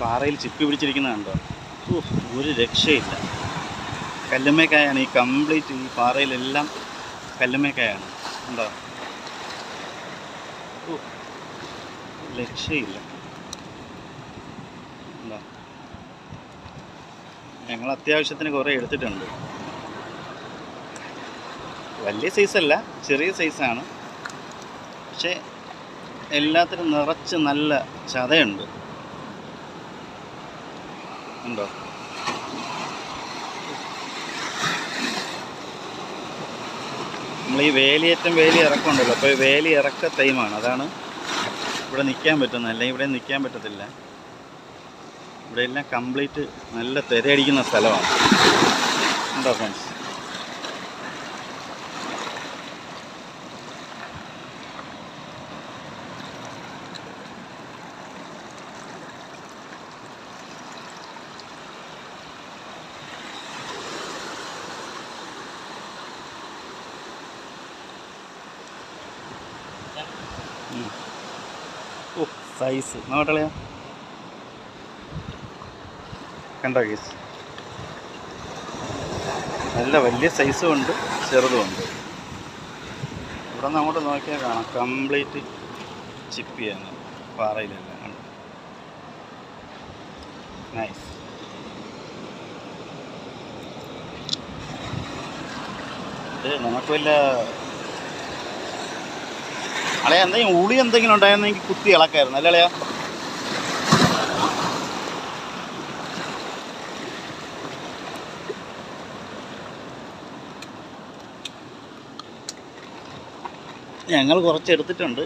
പാറയിൽ ചിപ്പി പിടിച്ചിരിക്കുന്നത് കണ്ടോ? ഒരു രക്ഷയില്ല. കല്ലുമ്മേക്കായാണ് ഈ കംപ്ലീറ്റ്, ഈ പാറയിലെല്ലാം കല്ലുമ്മേക്കായാണ്. ഉണ്ടോ? രക്ഷയില്ല. ഉണ്ടോ? ഞങ്ങൾ അത്യാവശ്യത്തിന് കുറേ എടുത്തിട്ടുണ്ട്. വലിയ സൈസല്ല, ചെറിയ സൈസാണ്. പക്ഷേ എല്ലാത്തിനും നിറച്ച് നല്ല ചതയുണ്ട്. ഉണ്ടോ? നമ്മൾ ഈ വേലിയേറ്റം വേലി ഇറക്കമുണ്ടല്ലോ, അപ്പോൾ വേലി ഇറക്ക ടൈമാണ്. അതാണ് ഇവിടെ നിൽക്കാൻ പറ്റുന്നത്. അല്ലെങ്കിൽ ഇവിടെ നിൽക്കാൻ പറ്റത്തില്ല. ഇവിടെ എല്ലാം കംപ്ലീറ്റ് നല്ല തിരയടിക്കുന്ന സ്ഥലമാണ്. ഉണ്ടോ ഫ്രണ്ട്സ്? സൈസ് നോട്ടളയാ കണ്ടോ കേസ്? നല്ല വലിയ സൈസും ഉണ്ട്, ചെറുതുമുണ്ട്. ഇവിടെ നിന്ന് അങ്ങോട്ട് നോക്കിയാൽ കാണാം, കംപ്ലീറ്റ് ചിപ്പിയാണ് പാറയിലെല്ലാം. കണ്ടോ? നൈസ്. ഇത് നമുക്ക് വല്ല അളയാ എന്തെങ്കിലും ഉളി എന്തെങ്കിലും ഉണ്ടായിരുന്നെങ്കിൽ കുത്തി ഇളക്കായിരുന്നു അല്ലേ അളയാ? ഞങ്ങൾ കുറച്ച് എടുത്തിട്ടുണ്ട്.